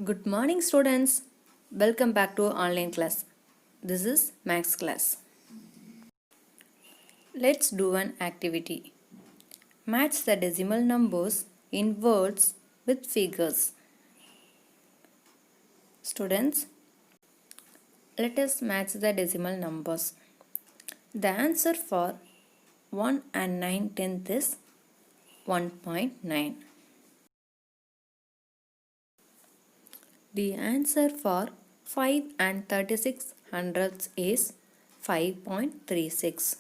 Good morning students. Welcome back to online class. This is Max class. Let's do an activity. Match the decimal numbers in words with figures. Students, let us match the decimal numbers. The answer for 1 and 9/10 is 1.9. The answer for 5 and 36 hundredths is 5.36.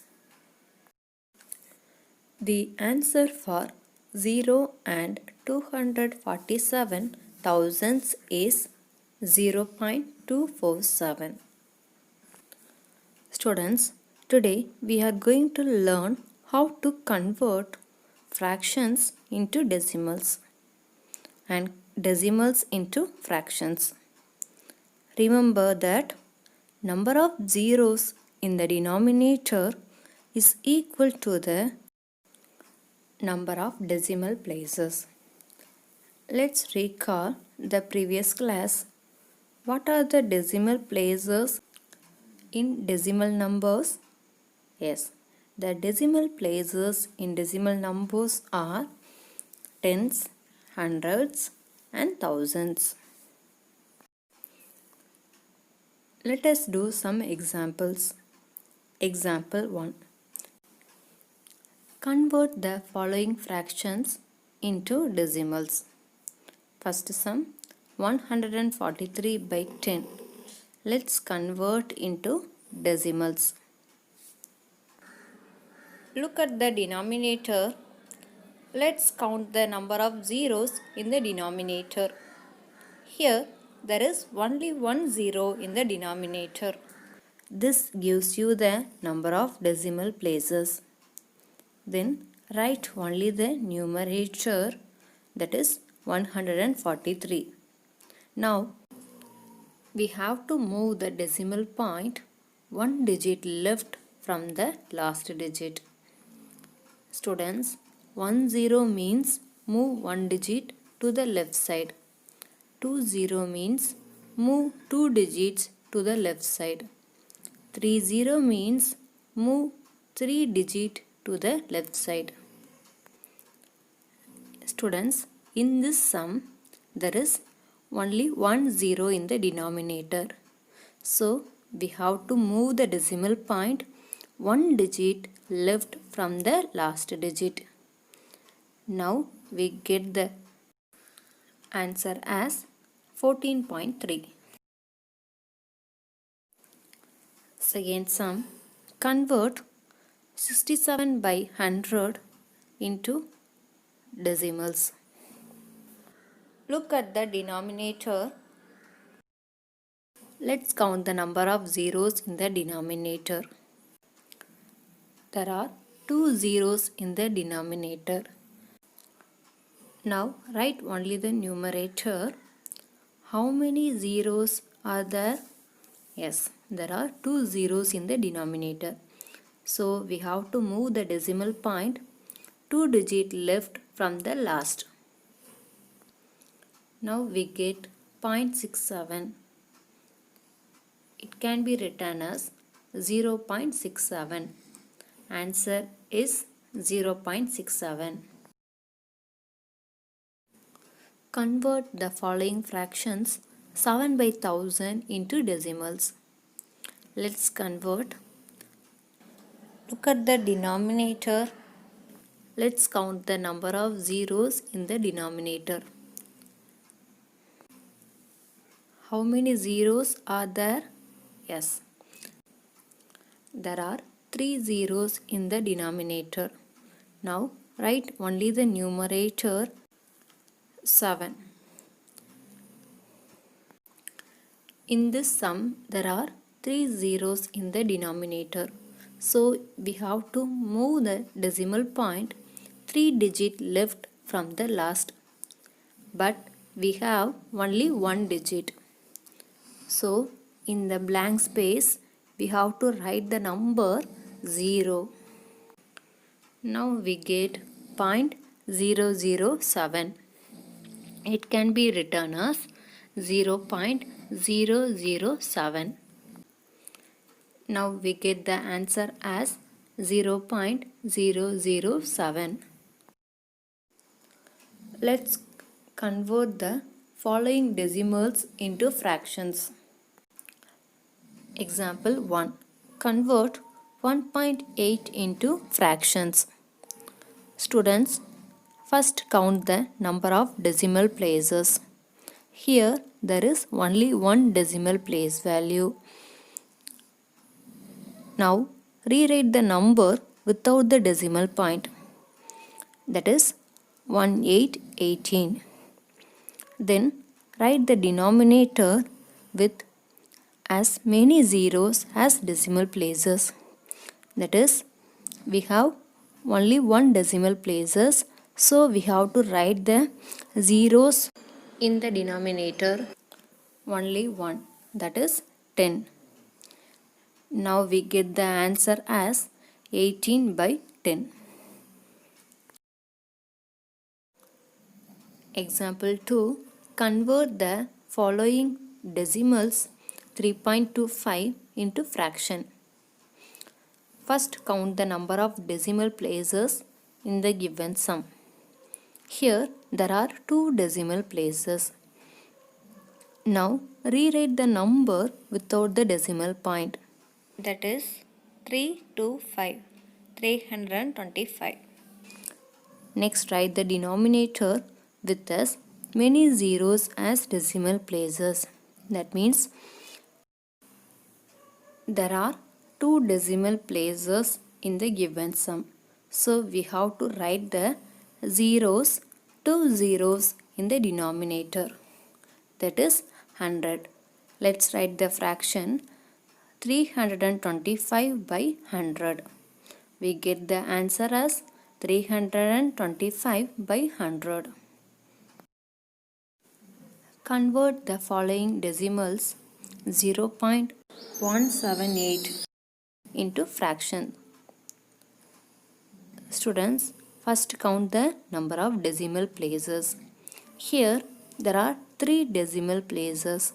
The answer for 0 and 247 thousandths is 0.247. Students, today we are going to learn how to convert fractions into decimals and decimals into fractions. Remember that number of zeros in the denominator is equal to the number of decimal places. Let's recall the previous class. What are the decimal places in decimal numbers? Yes, the decimal places in decimal numbers are tens, hundreds and thousands. Let us do some examples. Example 1. Convert the following fractions into decimals. First sum 143 by 10. Let's convert into decimals. Look at the denominator. Let's count the number of zeros in the denominator. Here there is only one zero in the denominator. This gives you the number of decimal places. Then write only the numerator, that is 143. Now we have to move the decimal point one digit left from the last digit. Students, 10 means move one digit to the left side. 20 means move two digits to the left side. 30 means move three digits to the left side. Students, in this sum, there is only one zero in the denominator. So, we have to move the decimal point one digit left from the last digit. Now, we get the answer as 14.3. Second sum, convert 67 by 100 into decimals. Look at the denominator. Let's count the number of zeros in the denominator. There are two zeros in the denominator. Now write only the numerator. How many zeros are there? Yes, there are two zeros in the denominator. So we have to move the decimal point two digit left from the last. Now we get 0.67. It can be written as 0.67. Answer is 0.67. Convert the following fractions 7 by 1000 into decimals. Let's convert. Look at the denominator. Let's count the number of zeros in the denominator. How many zeros are there? Yes. There are three zeros in the denominator. Now write only the numerator 7. In this sum, there are three zeros in the denominator. So we have to move the decimal point three digit left from the last. But we have only one digit. So in the blank space, we have to write the number 0. Now we get 0.007. It can be written as 0.007. Now we get the answer as 0.007. Let's convert the following decimals into fractions. Example 1. Convert 1.8 into fractions. Students, first count the number of decimal places. Here there is only one decimal place value. Now rewrite the number without the decimal point. That is 1818. Then write the denominator with as many zeros as decimal places. That is, we have only one decimal places, so we have to write the zeros in the denominator. Only one, that is 10. Now we get the answer as 18 by 10. Example 2. Convert the following decimals 3.25 into fraction. First count the number of decimal places in the given sum. Here there are 2 decimal places. Now rewrite the number without the decimal point. That is 325. Next write the denominator with as many zeros as decimal places. That means there are 2 decimal places in the given sum. So we have to write the zeros, 2 zeros in the denominator. That is 100. Let's write the fraction 325 by 100. We get the answer as 325 by 100. Convert the following decimals 0.178 into fraction. Students, first count the number of decimal places. Here there are 3 decimal places.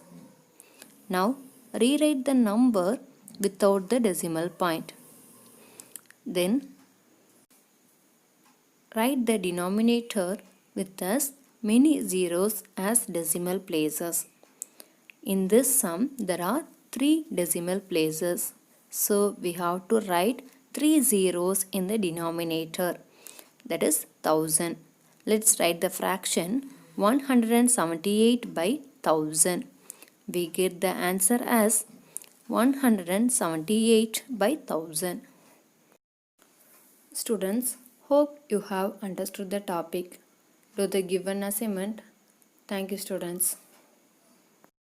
Now rewrite the number without the decimal point. Then write the denominator with as many zeros as decimal places. In this sum there are 3 decimal places. So we have to write 3 zeros in the denominator. That is 1000. Let's write the fraction 178 by 1000. We get the answer as 178 by 1000. Students, hope you have understood the topic. Do the given assignment. Thank you, students.